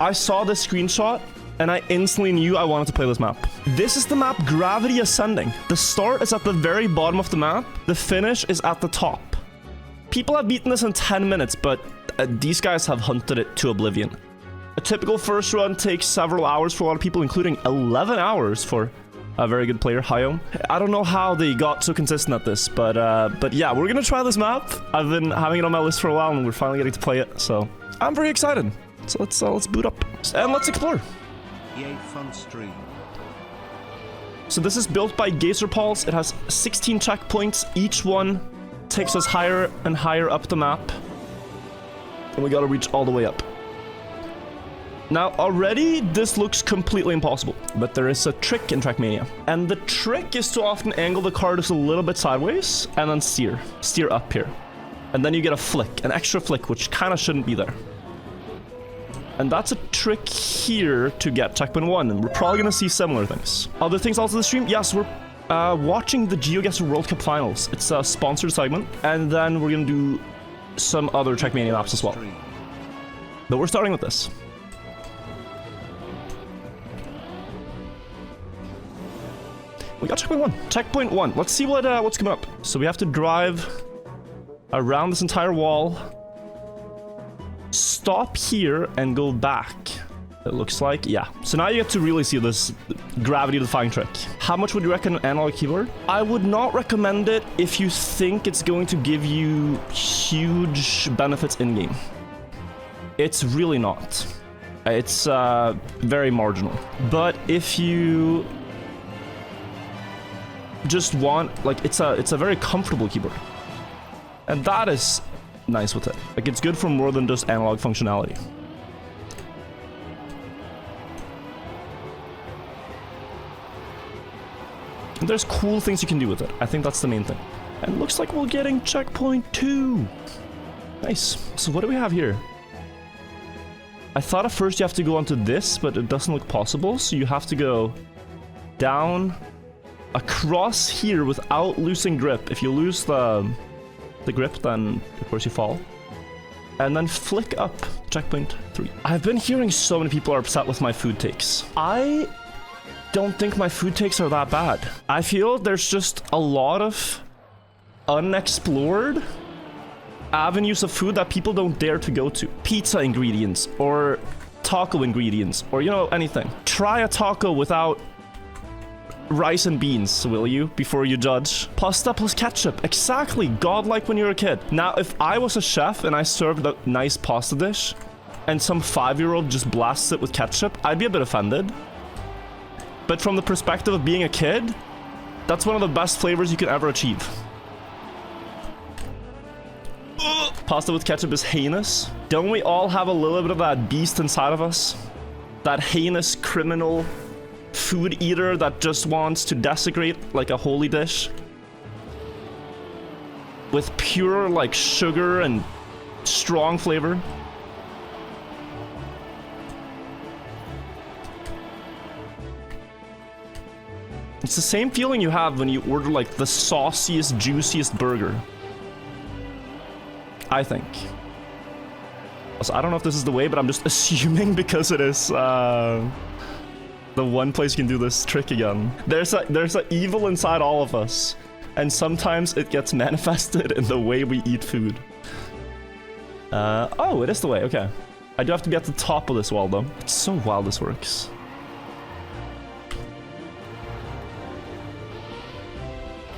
I saw this screenshot and I instantly knew I wanted to play this map. This is the map Gravity Ascending. The start is at the very bottom of the map. The finish is at the top. People have beaten this in 10 minutes, but these guys have hunted it to oblivion. A typical first run takes several hours for a lot of people, including 11 hours for a very good player, Hayom. I don't know how they got so consistent at this, but yeah, we're gonna try this map. I've been having it on my list for a while, and we're finally getting to play it, so I'm very excited. So let's boot up and let's explore. Yay, fun stream. So this is built by Geoguessr Pulse. It has 16 checkpoints. Each one takes us higher and higher up the map, and we gotta reach all the way up. Now, already, this looks completely impossible, but there is a trick in Trackmania. And the trick is to often angle the car just a little bit sideways, and then steer up here. And then you get a flick, an extra flick, which kind of shouldn't be there. And that's a trick here to get checkpoint 1, and we're probably gonna see similar things. Other things also in the stream? Yes, we're watching the Geoguessr World Cup Finals. It's a sponsored segment, and then we're gonna do some other Trackmania maps as well. But we're starting with this. We got checkpoint 1. Checkpoint 1. Let's see what's coming up. So we have to drive around this entire wall, stop here, and go back. It looks like, yeah. So now you get to really see this gravity-defying trick. How much would you recommend an analog keyboard? I would not recommend it if you think it's going to give you huge benefits in-game. It's really not. It's very marginal. But if you just want, like, it's a very comfortable keyboard, and that is nice with it. Like, it's good for more than just analog functionality. And there's cool things you can do with it. I think that's the main thing. And it looks like we're getting checkpoint 2. Nice. So what do we have here? I thought at first you have to go onto this, but it doesn't look possible, so you have to go down across here without losing grip. If you lose the grip, then of course you fall. And then flick up checkpoint 3. I've been hearing so many people are upset with my food takes. I don't think my food takes are that bad. I feel there's just a lot of unexplored avenues of food that people don't dare to go to. Pizza ingredients, or taco ingredients, or, you know, anything. Try a taco without rice and beans, will you, before you judge? Pasta plus ketchup, exactly, godlike when you're a kid. Now, if I was a chef and I served a nice pasta dish, and some 5-year-old just blasts it with ketchup, I'd be a bit offended. But from the perspective of being a kid, that's one of the best flavors you can ever achieve. Pasta with ketchup is heinous. Don't we all have a little bit of that beast inside of us? That heinous criminal food eater that just wants to desecrate like a holy dish with pure like sugar and strong flavor. It's the same feeling you have when you order like the sauciest, juiciest burger, I think. So I don't know if this is the way, but I'm just assuming because it is the one place you can do this trick again. There's a evil inside all of us, and sometimes it gets manifested in the way we eat food. Oh, it is the way, okay. I do have to be at the top of this wall though. It's so wild this works.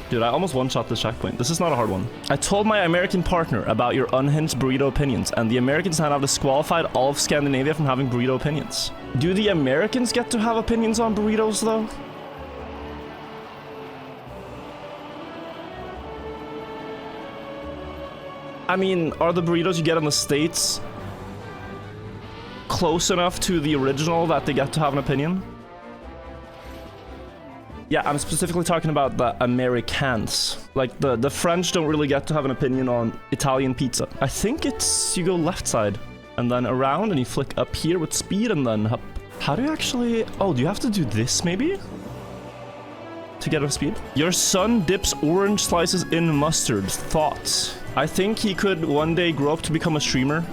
Dude, I almost one-shot this checkpoint. This is not a hard one. I told my American partner about your unhinged burrito opinions, and the Americans now have disqualified all of Scandinavia from having burrito opinions. Do the Americans get to have opinions on burritos, though? I mean, are the burritos you get in the States close enough to the original that they get to have an opinion? Yeah, I'm specifically talking about the Americans. Like, the French don't really get to have an opinion on Italian pizza. I think it's, you go left side, and then around, and you flick up here with speed, and then up. How do you actually... Oh, do you have to do this, maybe? To get up speed? Your son dips orange slices in mustard. Thoughts? I think he could one day grow up to become a streamer.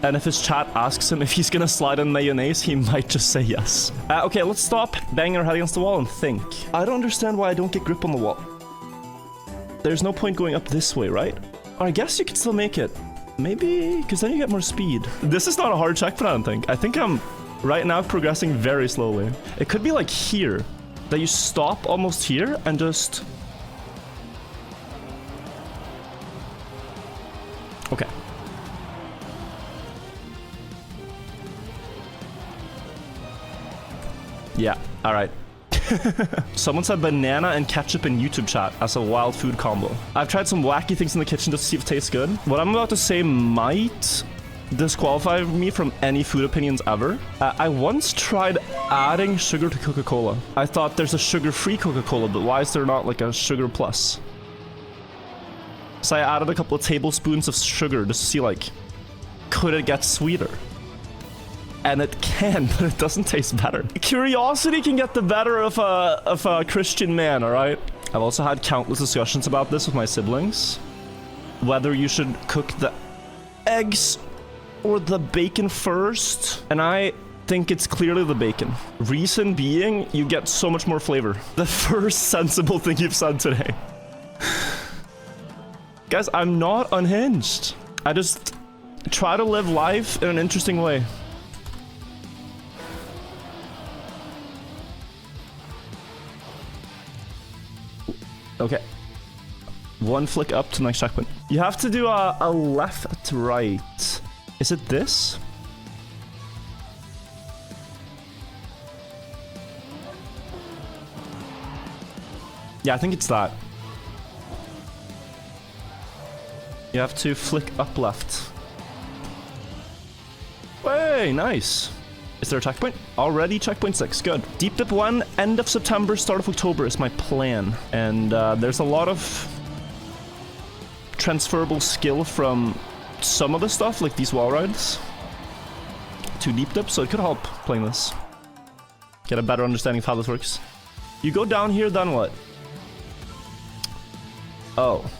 And if his chat asks him if he's gonna slide in mayonnaise, he might just say yes. Okay, let's stop banging our head against the wall and think. I don't understand why I don't get grip on the wall. There's no point going up this way, right? Or I guess you could still make it. Maybe, because then you get more speed. This is not a hard checkpoint, I don't think. I think I'm right now progressing very slowly. It could be like here, that you stop almost here and just... Okay. Yeah, alright. Someone said banana and ketchup in YouTube chat as a wild food combo. I've tried some wacky things in the kitchen just to see if it tastes good. What I'm about to say might disqualify me from any food opinions ever. I once tried adding sugar to Coca-Cola. I thought there's a sugar-free Coca-Cola, but why is there not like a sugar plus? So I added a couple of tablespoons of sugar just to see like, could it get sweeter? And it can, but it doesn't taste better. Curiosity can get the better of a Christian man, all right? I've also had countless discussions about this with my siblings. Whether you should cook the eggs or the bacon first. And I think it's clearly the bacon. Reason being, you get so much more flavor. The first sensible thing you've said today. Guys, I'm not unhinged. I just try to live life in an interesting way. Okay. One flick up to the next checkpoint. You have to do a left to right. Is it this? Yeah, I think it's that. You have to flick up left. Way, nice. Is there a checkpoint? Already checkpoint 6, good. Deep dip 1, end of September, start of October is my plan. And there's a lot of transferable skill from some of the stuff, like these wall rides, to deep dip, so it could help playing this. Get a better understanding of how this works. You go down here, then what? Oh.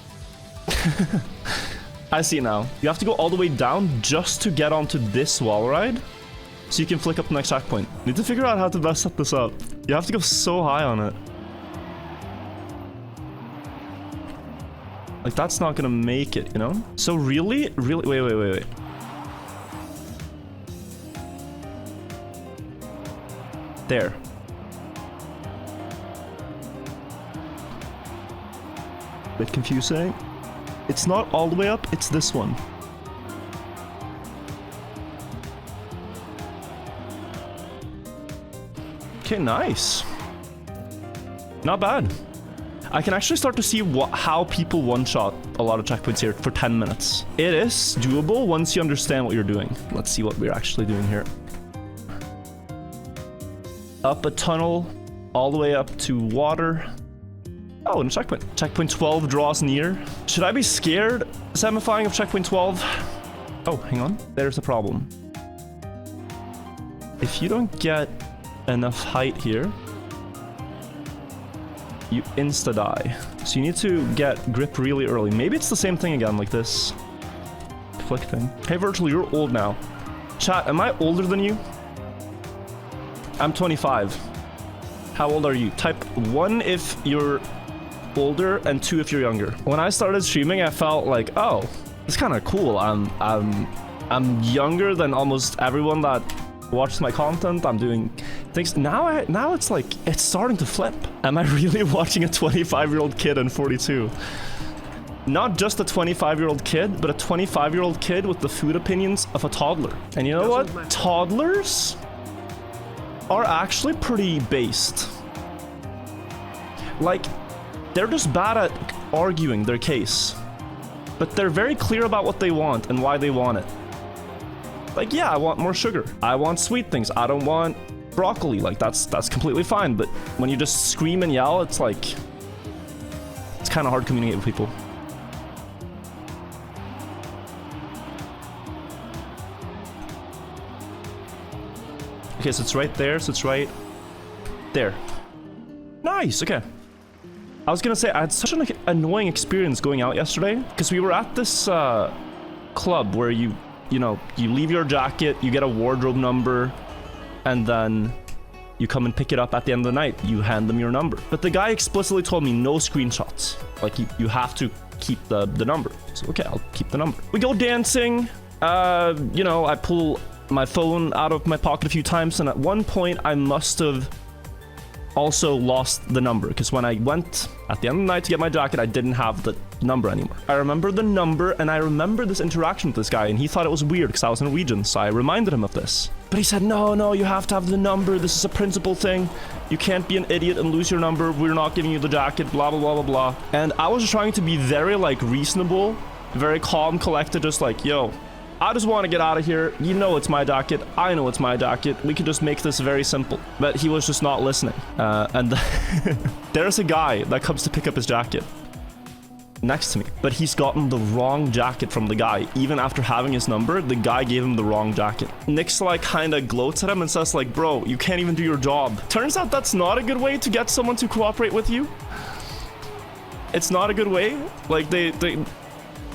I see now. You have to go all the way down just to get onto this wall ride, so you can flick up the next checkpoint. Need to figure out how to best set this up. You have to go so high on it. Like, that's not gonna make it, you know? So really, wait. There. Bit confusing. It's not all the way up, it's this one. Okay, nice. Not bad. I can actually start to see how people one-shot a lot of checkpoints here for 10 minutes. It is doable once you understand what you're doing. Let's see what we're actually doing here. Up a tunnel, all the way up to water. Oh, and a checkpoint. Checkpoint 12 draws near. Should I be scared semifying of checkpoint 12? Oh, hang on. There's a problem. If you don't get enough height here, you insta-die. So you need to get grip really early. Maybe it's the same thing again, like this flick thing. Hey, Virtual, you're old now. Chat, am I older than you? I'm 25. How old are you? Type 1 if you're older and 2 if you're younger. When I started streaming, I felt like, oh, it's kind of cool. I'm younger than almost everyone that watches my content. I'm doing things now it's like it's starting to flip. Am I really watching a 25-year-old kid and 42? Not just a 25-year-old kid, but a 25-year-old kid with the food opinions of a toddler. And you know what? Toddlers are actually pretty based. Like, they're just bad at arguing their case, but they're very clear about what they want and why they want it. Like, yeah, I want more sugar. I want sweet things. I don't want broccoli. Like, that's completely fine. But when you just scream and yell, it's like, it's kind of hard to communicate with people. Okay, so it's right there. So it's right there. Nice. Okay. I was gonna say, I had such an annoying experience going out yesterday because we were at this club where you you know, you leave your jacket, you get a wardrobe number, and then you come and pick it up at the end of the night. You hand them your number. But the guy explicitly told me no screenshots. Like, you have to keep the number. So, okay, I'll keep the number. We go dancing. You know, I pull my phone out of my pocket a few times, and at one point, I must have also lost the number, because when I went at the end of the night to get my jacket, I didn't have the number anymore. I remember the number, and I remember this interaction with this guy, and he thought it was weird because I was Norwegian, so I reminded him of this. But he said, no, you have to have the number. This is a principle thing. You can't be an idiot and lose your number. We're not giving you the jacket, blah, blah, blah, blah, blah. And I was just trying to be very, like, reasonable, very calm, collected, just like, yo, I just want to get out of here. You know it's my jacket. I know it's my jacket. We could just make this very simple. But he was just not listening. And there's a guy that comes to pick up his jacket next to me. But he's gotten the wrong jacket from the guy. Even after having his number, the guy gave him the wrong jacket. Nick's like kind of gloats at him and says like, bro, you can't even do your job. Turns out that's not a good way to get someone to cooperate with you. It's not a good way. Like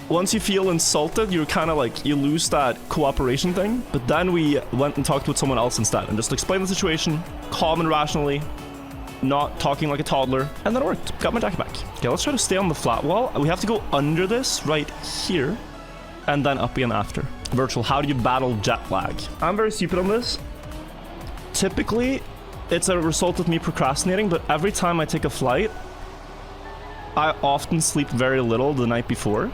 once you feel insulted, you're kind of like, you lose that cooperation thing. But then we went and talked with someone else instead and just explained the situation, calm and rationally, not talking like a toddler, and then it worked. Got my jacket back. Okay, let's try to stay on the flat wall. We have to go under this right here, and then up again after. Virtual, how do you battle jet lag? I'm very stupid on this. Typically, it's a result of me procrastinating, but every time I take a flight, I often sleep very little the night before.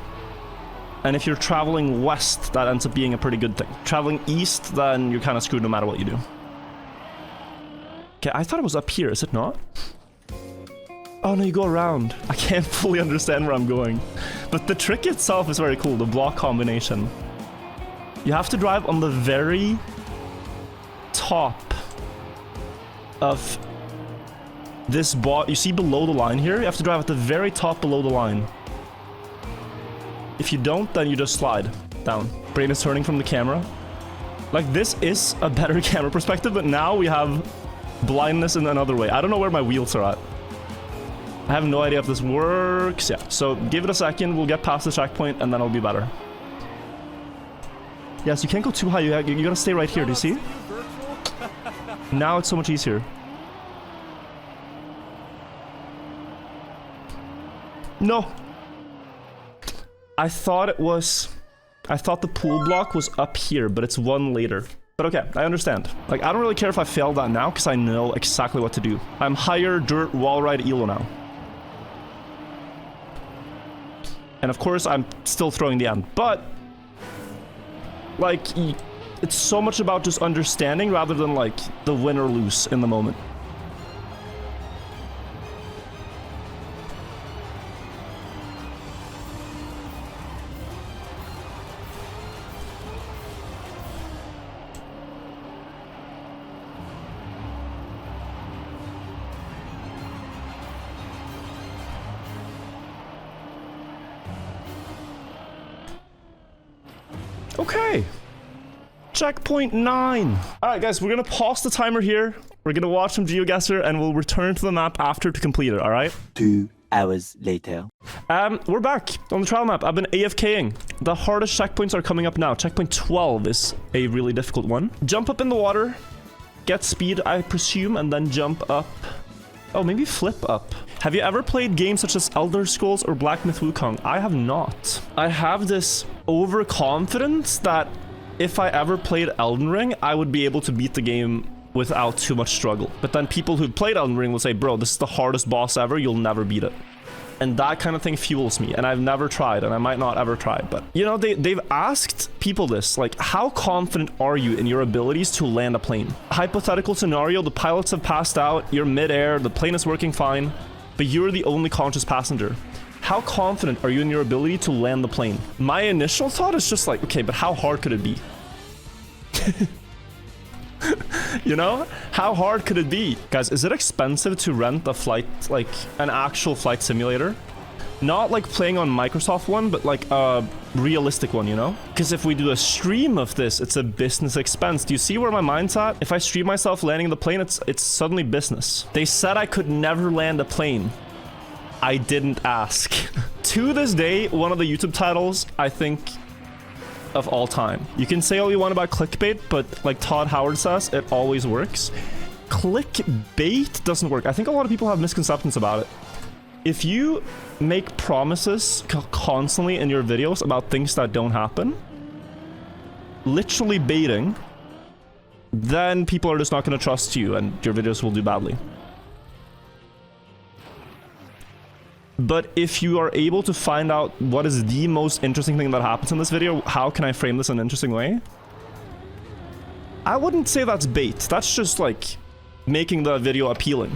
And if you're traveling west, that ends up being a pretty good thing. Traveling east, then you're kind of screwed no matter what you do. Okay, I thought it was up here, is it not? Oh no, you go around. I can't fully understand where I'm going. But the trick itself is very cool, the block combination. You have to drive on the very top of this bot. You see below the line here? You have to drive at the very top below the line. If you don't, then you just slide down. Brain is turning from the camera. Like, this is a better camera perspective, but now we have blindness in another way. I don't know where my wheels are at. I have no idea if this works. Yeah, so give it a second. We'll get past the checkpoint, and then it'll be better. Yes, you can't go too high. You gotta stay right here. Do you see? Now it's so much easier. No. I thought the pool block was up here, but it's one later. But okay, I understand. Like, I don't really care if I fail that now, because I know exactly what to do. I'm higher dirt wall ride elo now. And of course, I'm still throwing the end. But, like, it's so much about just understanding rather than, like, the win or lose in the moment. Okay. Checkpoint 9. Alright guys, we're gonna pause the timer here. We're gonna watch some Geoguessr and we'll return to the map after to complete it, alright? 2 hours later. We're back on the trial map. I've been AFKing. The hardest checkpoints are coming up now. Checkpoint 12 is a really difficult one. Jump up in the water, get speed, I presume, and then jump up. Oh, maybe flip up. Have you ever played games such as Elder Scrolls or Black Myth Wukong? I have not. I have this overconfidence that if I ever played Elden Ring, I would be able to beat the game without too much struggle. But then people who played Elden Ring will say, bro, this is the hardest boss ever, you'll never beat it. And that kind of thing fuels me, and I've never tried, and I might not ever try. But, you know, they've asked people this, like, how confident are you in your abilities to land a plane? Hypothetical scenario, the pilots have passed out, you're mid-air, the plane is working fine, but you're the only conscious passenger. How confident are you in your ability to land the plane? My initial thought is just like, okay, but how hard could it be? You know? How hard could it be? Guys, is it expensive to rent a flight, like an actual flight simulator? Not like playing on Microsoft one, but like a realistic one, you know? Because if we do a stream of this, it's a business expense. Do you see where my mind's at? If I stream myself landing the plane, it's suddenly business. They said I could never land a plane. I didn't ask. To this day, one of the YouTube titles, I think, of all time. You can say all you want about clickbait, but like Todd Howard says, it always works. Clickbait doesn't work. I think a lot of people have misconceptions about it. If you make promises constantly in your videos about things that don't happen, literally baiting, then people are just not going to trust you and your videos will do badly. But if you are able to find out what is the most interesting thing that happens in this video, how can I frame this in an interesting way? I wouldn't say that's bait. That's just like making the video appealing.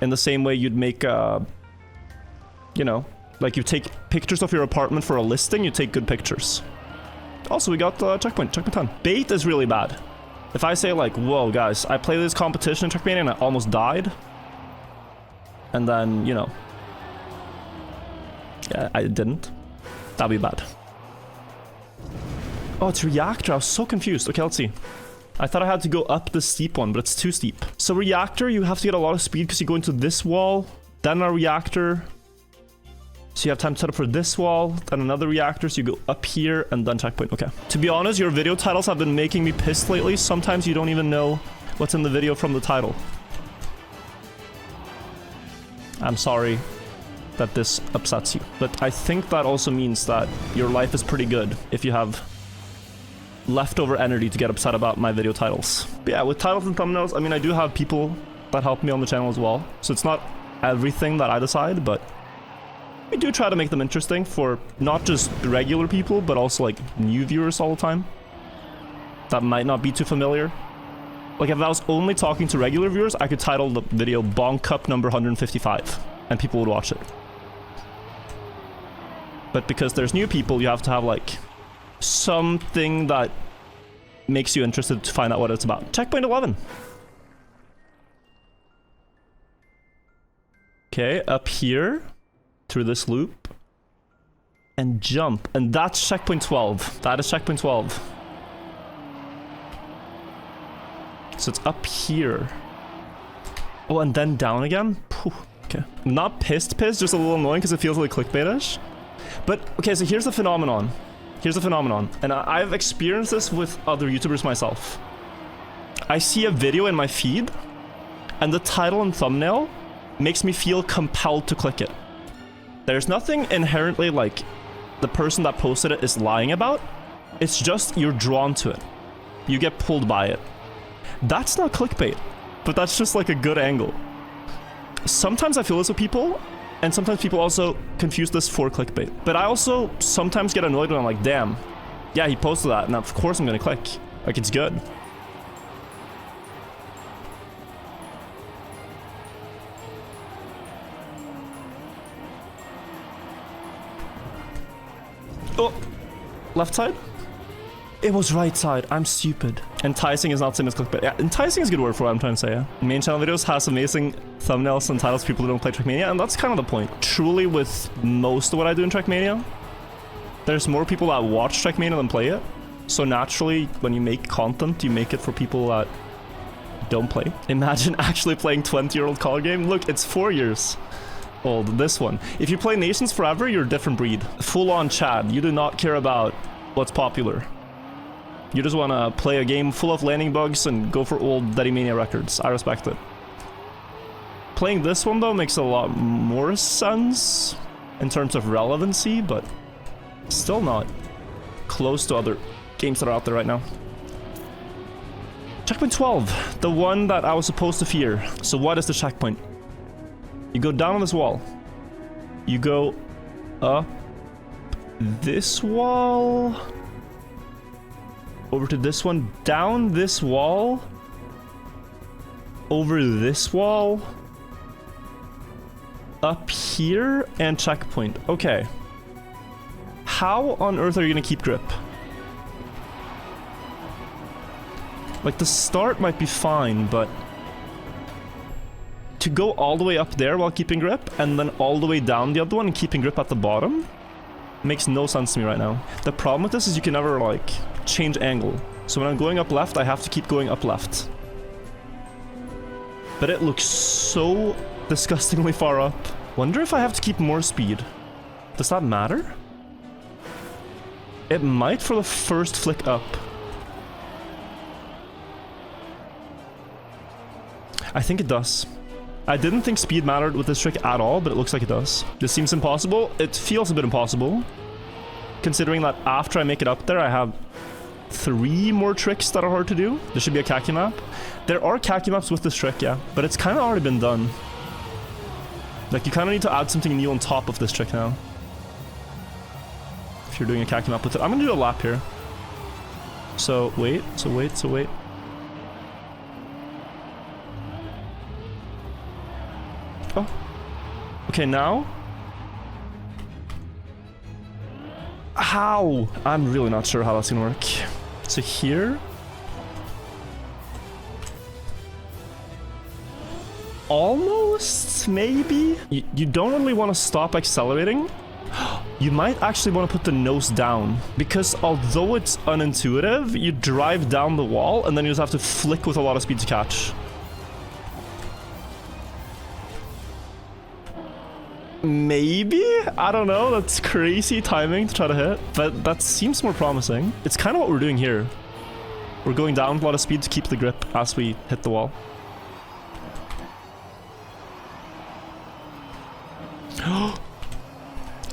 In the same way you'd make, you know, like you take pictures of your apartment for a listing, you take good pictures. Also, we got the checkpoint 10. Bait is really bad. If I say like, whoa guys, I played this competition in Checkmania and I almost died. And then, you know, yeah, I didn't. That'd be bad. Oh, it's reactor. I was so confused. Okay, let's see. I thought I had to go up the steep one, but it's too steep. So reactor, you have to get a lot of speed because you go into this wall, then a reactor. So you have time to set up for this wall, then another reactor, so you go up here, and then checkpoint. Okay. To be honest, your video titles have been making me pissed lately. Sometimes you don't even know what's in the video from the title. I'm sorry that this upsets you, but I think that also means that your life is pretty good if you have leftover energy to get upset about my video titles. But yeah, with titles and thumbnails, I mean, I do have people that help me on the channel as well, so it's not everything that I decide, but we do try to make them interesting for not just regular people, but also like new viewers all the time that might not be too familiar. Like if I was only talking to regular viewers, I could title the video Bonk Cup number 155 and people would watch it. But because there's new people, you have to have like something that makes you interested to find out what it's about. Checkpoint 11. Okay, up here through this loop and jump, and that's checkpoint 12. That is checkpoint 12. So it's up here. Oh, and then down again. Phew. Okay, I'm not pissed, just a little annoying because it feels like clickbaitish. But okay, so here's the phenomenon. And I've experienced this with other YouTubers myself. I see a video in my feed, and the title and thumbnail makes me feel compelled to click it. There's nothing inherently like the person that posted it is lying about. It's just you're drawn to it. You get pulled by it. That's not clickbait, but that's just like a good angle. Sometimes I feel this with people, and sometimes people also confuse this for clickbait. But I also sometimes get annoyed when I'm like, damn, yeah, he posted that, and of course I'm gonna click. Like, it's good. Oh, left side? It was right side. I'm stupid. Enticing is not same as clickbait. Yeah, enticing is a good word for what I'm trying to say, yeah. Main channel videos has amazing thumbnails and titles for people who don't play Trackmania, and that's kind of the point. Truly, with most of what I do in Trackmania, there's more people that watch Trackmania than play it. So naturally, when you make content, you make it for people that don't play. Imagine actually playing 20-year-old COD game. Look, it's 4 years old, this one. If you play Nations forever, you're a different breed. Full-on Chad. You do not care about what's popular. You just want to play a game full of landing bugs and go for old Daddy Mania records. I respect it. Playing this one, though, makes a lot more sense in terms of relevancy, but still not close to other games that are out there right now. Checkpoint 12, the one that I was supposed to fear. So what is the checkpoint? You go down on this wall. You go up this wall. Over to this one, down this wall, over this wall, up here, and checkpoint. Okay. How on earth are you gonna keep grip? Like, the start might be fine, but to go all the way up there while keeping grip, and then all the way down the other one and keeping grip at the bottom, makes no sense to me right now. The problem with this is you can never, like, change angle. So when I'm going up left, I have to keep going up left. But it looks so disgustingly far up. Wonder if I have to keep more speed. Does that matter? It might for the first flick up. I think it does. I didn't think speed mattered with this trick at all, but it looks like it does. This seems impossible. It feels a bit impossible, considering that after I make it up there, I have 3 more tricks that are hard to do. There should be a khaki map. There are khaki maps with this trick, yeah, but it's kind of already been done. Like, you kind of need to add something new on top of this trick now. If you're doing a khaki map with it. I'm gonna do a lap here. So, wait. Oh. Okay, now. How? I'm really not sure how that's gonna work. So here. Almost, maybe? You don't really want to stop accelerating. You might actually want to put the nose down, because although it's unintuitive, you drive down the wall and then you just have to flick with a lot of speed to catch. Maybe? I don't know. That's crazy timing to try to hit, but that seems more promising. It's kind of what we're doing here. We're going down with a lot of speed to keep the grip as we hit the wall.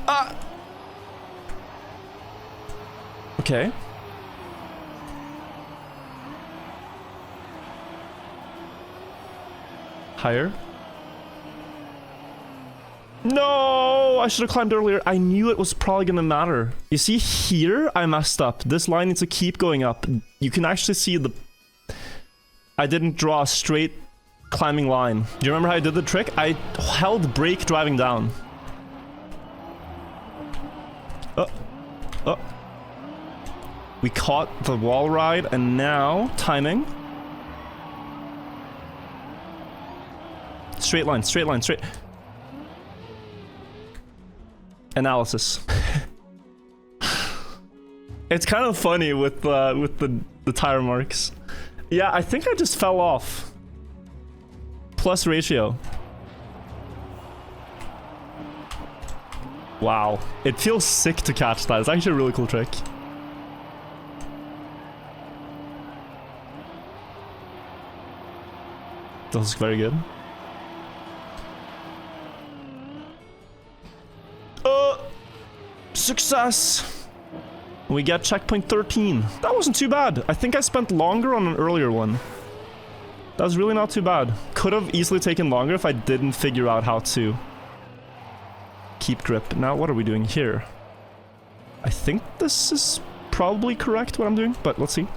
Ah! Okay. Higher. No! I should have climbed earlier. I knew it was probably gonna matter. You see, here I messed up. This line needs to keep going up. You can actually see the... I didn't draw a straight climbing line. Do you remember how I did the trick? I held brake driving down. Oh. We caught the wall ride, and now timing. Straight line, straight line, straight. Analysis. It's kind of funny with the tire marks. Yeah, I think I just fell off. Plus ratio. Wow. It feels sick to catch that. It's actually a really cool trick. Does look very good. Success! We get checkpoint 13. That wasn't too bad. I think I spent longer on an earlier one. That was really not too bad. Could have easily taken longer if I didn't figure out how to keep grip. Now, what are we doing here? I think this is probably correct what I'm doing, but let's see.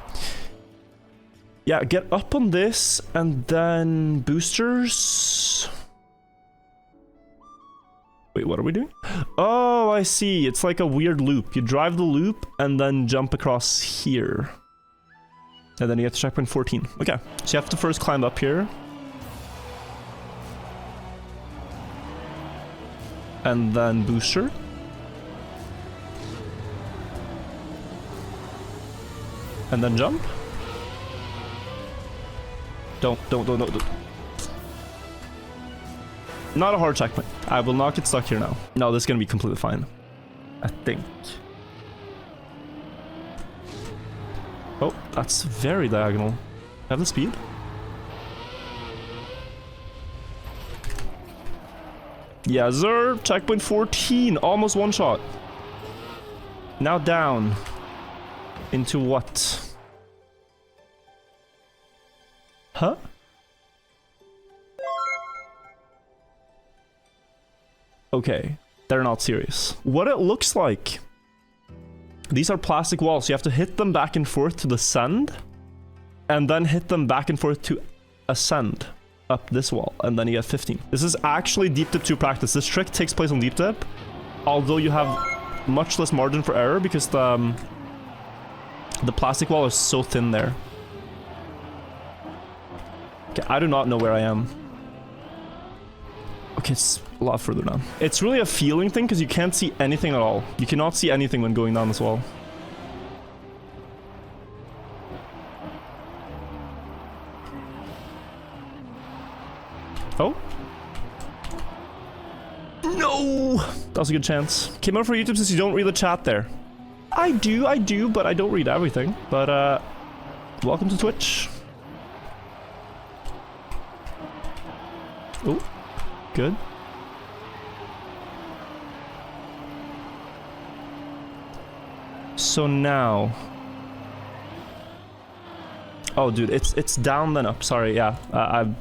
Yeah, get up on this and then boosters. Wait, what are we doing? Oh, I see. It's like a weird loop. You drive the loop and then jump across here. And then you get to checkpoint 14. Okay, so you have to first climb up here. And then booster. And then jump. Don't. Not a hard checkpoint. I will not get stuck here now. No, this is gonna be completely fine. I think. Oh, that's very diagonal. Have the speed. Yeah, sir. Checkpoint 14. Almost one shot. Now down. Into what? Huh? Okay, they're not serious. What it looks like. These are plastic walls. You have to hit them back and forth to descend. And then hit them back and forth to ascend up this wall. And then you get 15. This is actually deep dip 2 practice. This trick takes place on deep dip. Although you have much less margin for error because the plastic wall is so thin there. Okay, I do not know where I am. Okay, it's a lot further down. It's really a feeling thing because you can't see anything at all. You cannot see anything when going down this wall. Oh. No! That was a good chance. Came out for YouTube since you don't read the chat there. I do, but I don't read everything. But, welcome to Twitch. Oh, good. So now... Oh, dude, it's down then up. Sorry, yeah. I've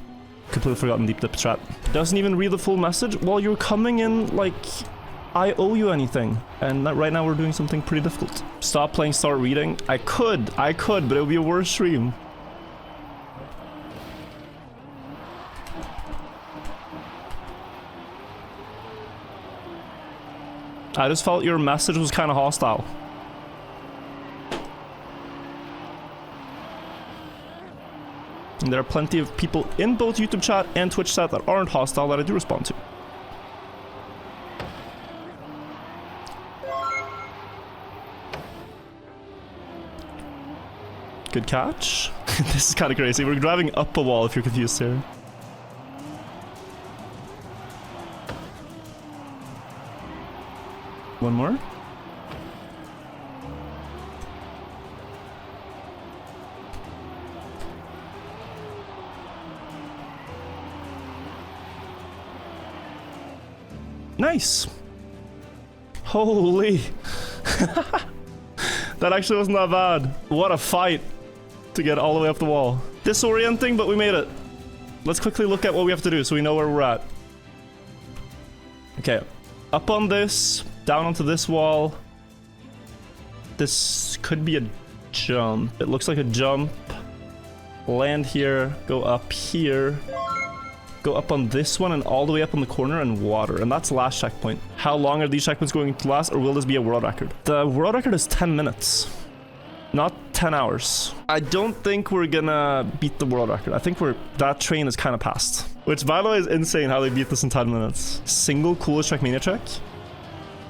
completely forgotten deep dip strat. Doesn't even read the full message. Well, you're coming in like I owe you anything. And right now we're doing something pretty difficult. Stop playing, start reading. I could, but it would be a worse stream. I just felt your message was kind of hostile. And there are plenty of people in both YouTube chat and Twitch chat that aren't hostile that I do respond to. Good catch. This is kind of crazy. We're driving up a wall if you're confused here. One more. Nice. Holy. That actually wasn't that bad. What a fight to get all the way up the wall. Disorienting, but we made it. Let's quickly look at what we have to do so we know where we're at. Okay. Up on this, down onto this wall. This could be a jump. It looks like a jump. Land here, go up here. Go up on this one and all the way up on the corner and water. And that's last checkpoint. How long are these checkpoints going to last, or will this be a world record? The world record is 10 minutes. Not 10 hours. I don't think we're gonna beat the world record. I think that train is kind of past. Which, by the way, is insane how they beat this in 10 minutes. Single coolest Trackmania check?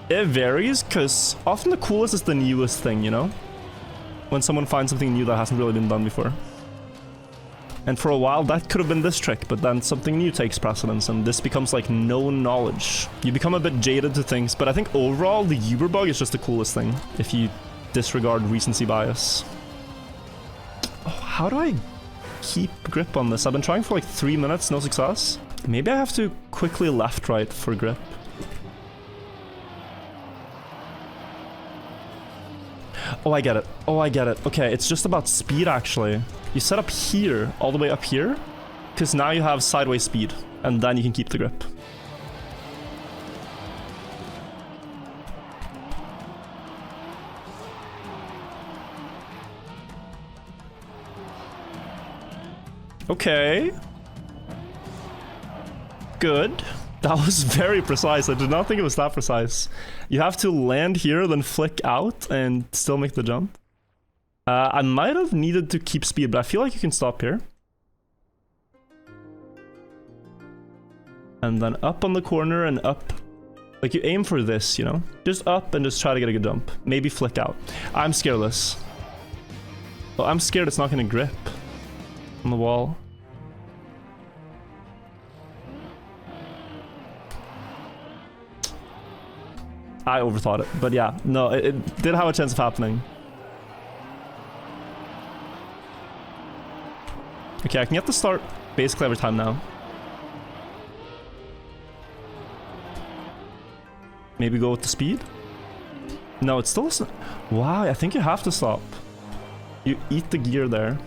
It varies, because often the coolest is the newest thing, you know? When someone finds something new that hasn't really been done before. And for a while, that could have been this trick, but then something new takes precedence, and this becomes like known knowledge. You become a bit jaded to things, but I think overall, the Uber bug is just the coolest thing, if you disregard recency bias. Oh, how do I keep grip on this? I've been trying for like 3 minutes, no success. Maybe I have to quickly left-right for grip. Oh, I get it. Oh, I get it. Okay, it's just about speed, actually. You set up here, all the way up here, because now you have sideways speed, and then you can keep the grip. Okay. Good. That was very precise. I did not think it was that precise. You have to land here, then flick out, and still make the jump. I might have needed to keep speed, but I feel like you can stop here. And then up on the corner and up. Like, you aim for this, you know? Just up and just try to get a good jump. Maybe flick out. I'm scared of this. Well, I'm scared it's not going to grip on the wall. I overthought it, but yeah, no, it did have a chance of happening. Okay, I can get the start basically every time now. Maybe go with the speed? No, it's still... Wow, I think you have to stop. You eat the gear there.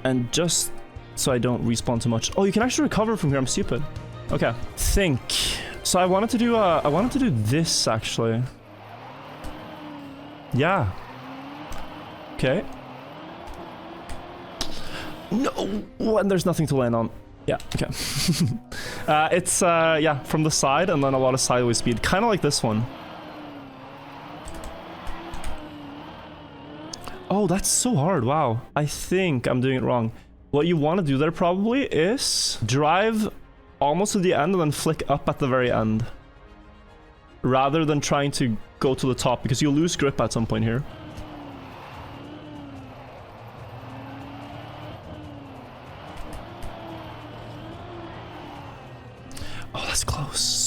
And just so I don't respawn too much. Oh, you can actually recover from here. I'm stupid. Okay. Think. So I wanted to do this actually. Yeah. Okay. No, and there's nothing to land on. Yeah. Okay. It's yeah, from the side and then a lot of sideways speed, kind of like this one. Oh, that's so hard. Wow. I think I'm doing it wrong. What you want to do there probably is drive almost to the end and then flick up at the very end. Rather than trying to go to the top, because you'll lose grip at some point here.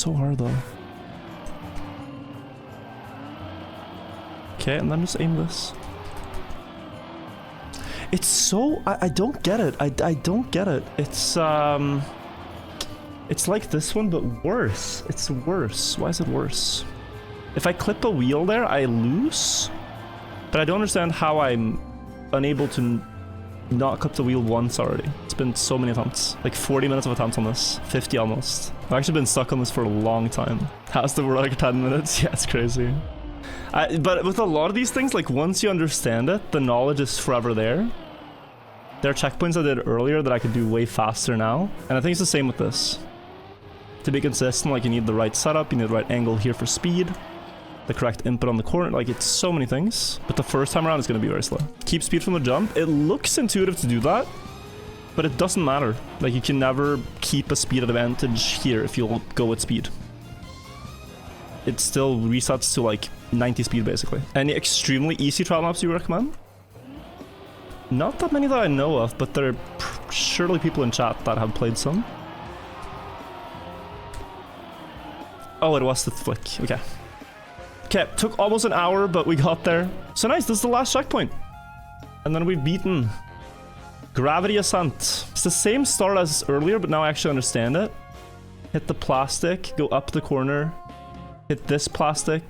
so hard though. Okay, and then just aim this. It's so... I don't get it. I don't get it. It's like this one, but worse. It's worse. Why is it worse? If I clip a wheel there, I lose. But I don't understand how I'm unable to not clip the wheel once already. It's been so many attempts. Like 40 minutes of attempts on this. 50 almost. I've actually been stuck on this for a long time. How's the world like 10 minutes? Yeah, it's crazy. But with a lot of these things, like once you understand it, the knowledge is forever there. There are checkpoints I did earlier that I could do way faster now. And I think it's the same with this. To be consistent, like you need the right setup, you need the right angle here for speed, the correct input on the corner, like it's so many things. But the first time around is going to be very slow. Keep speed from the jump. It looks intuitive to do that, but it doesn't matter. Like you can never keep a speed advantage here if you'll go with speed. It still resets to like 90 speed basically. Any extremely easy trial maps you recommend? Not that many that I know of, but there are surely people in chat that have played some. Oh, it was the flick. Okay. Okay, took almost an hour, but we got there. So nice, this is the last checkpoint. And then we've beaten Gravity Ascent. It's the same start as earlier, but now I actually understand it. Hit the plastic, go up the corner, hit this plastic,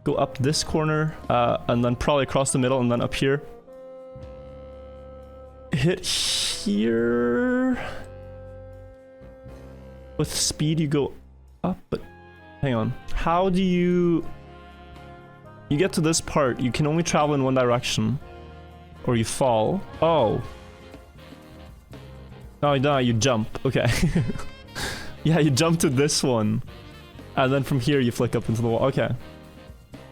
go up this corner, and then probably across the middle and then up here. Hit here. With speed you go up, but hang on. How do you... You get to this part, you can only travel in one direction. Or you fall. Oh. Oh, no, you jump. Okay. Yeah, you jump to this one. And then from here you flick up into the wall. Okay.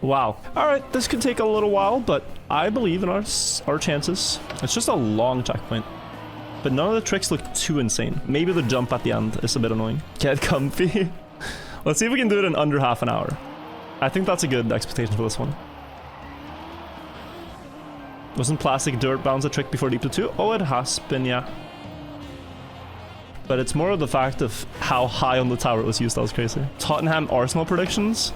Wow. Alright, this could take a little while, but I believe in our chances. It's just a long checkpoint. But none of the tricks look too insane. Maybe the jump at the end is a bit annoying. Get comfy. Let's see if we can do it in under half an hour. I think that's a good expectation for this one. Wasn't plastic dirt bounce a trick before Deep to 2? Oh, it has been, yeah. But it's more of the fact of how high on the tower it was used that was crazy. Tottenham Arsenal predictions?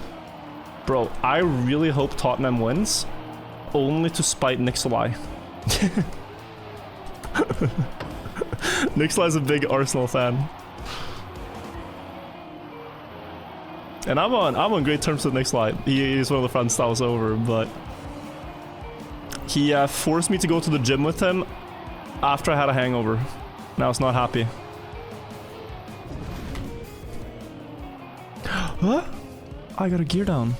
Bro, I really hope Tottenham wins. Only to spite Nicolai. Nicolai's a big Arsenal fan. And I'm on great terms with Nicolai. He's one of the friends that was over, but he forced me to go to the gym with him after I had a hangover. Now it's not happy. Huh? I got a gear down.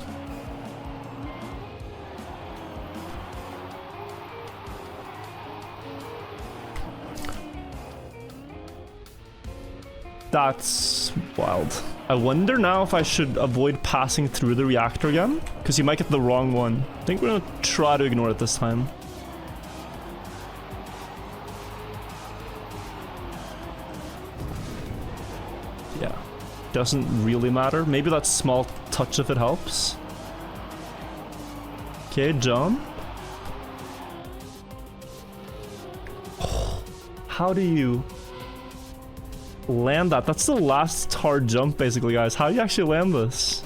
That's wild. I wonder now if I should avoid passing through the reactor again, because you might get the wrong one. I think we're gonna try to ignore it this time. Yeah, doesn't really matter. Maybe that small touch if it helps. Okay, jump. Oh, how do you land that? That's the last hard jump basically, guys. How do you actually land this?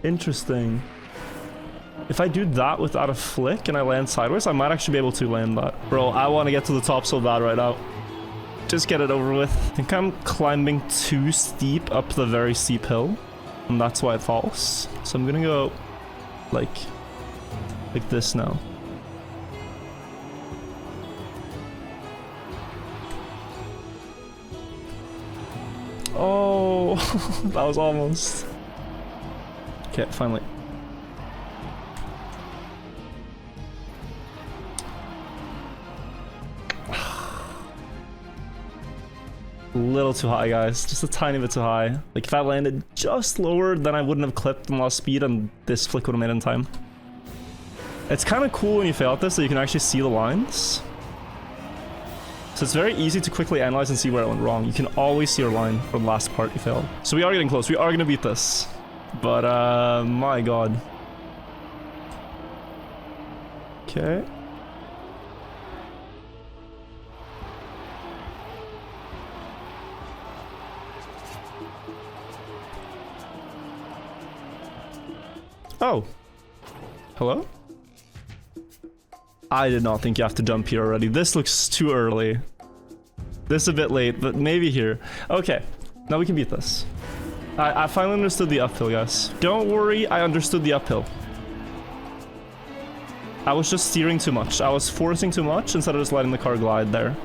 Interesting. If I do that without a flick and I land sideways, I might actually be able to land that. Bro, I want to get to the top so bad right now. Just get it over with. I think I'm climbing too steep up the very steep hill, and that's why it falls. So I'm gonna go like this now. Oh, that was almost. Okay, finally. A little too high, guys. Just a tiny bit too high. Like if I landed just lower, then I wouldn't have clipped and lost speed, and this flick would have made it in time. It's kind of cool when you fail at this, so you can actually see the lines. So it's very easy to quickly analyze and see where it went wrong. You can always see your line from the last part you failed. So we are getting close. We are going to beat this. But, my god. Okay. Oh. Hello? I did not think you have to jump here already. This looks too early. This is a bit late, but maybe here. Okay, now we can beat this. I finally understood the uphill, guys. Don't worry, I understood the uphill. I was just steering too much. I was forcing too much instead of just letting the car glide there.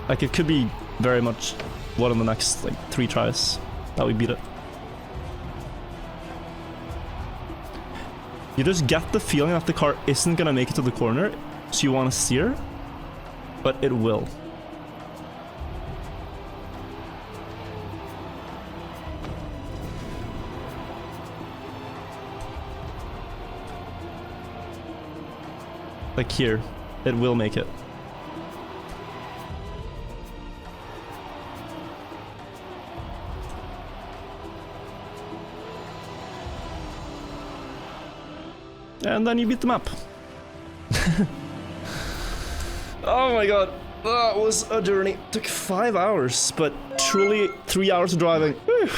Like, it could be very much one of the next, like, 3 tries that we beat it. You just get the feeling that the car isn't gonna make it to the corner, so you want to steer, but it will. Like here, it will make it. And then you beat the map. Oh my god, that was a journey. Took 5 hours, but truly 3 hours of driving. Whew.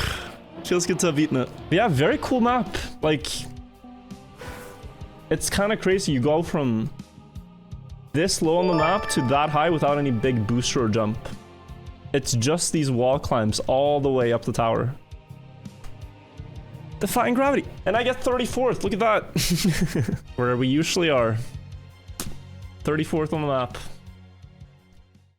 Feels good to have beaten it. But yeah, very cool map. Like, it's kind of crazy. You go from this low on the map to that high without any big booster or jump. It's just these wall climbs all the way up the tower. Defying gravity. And I get 34th, look at that. Where we usually are. 34th on the map.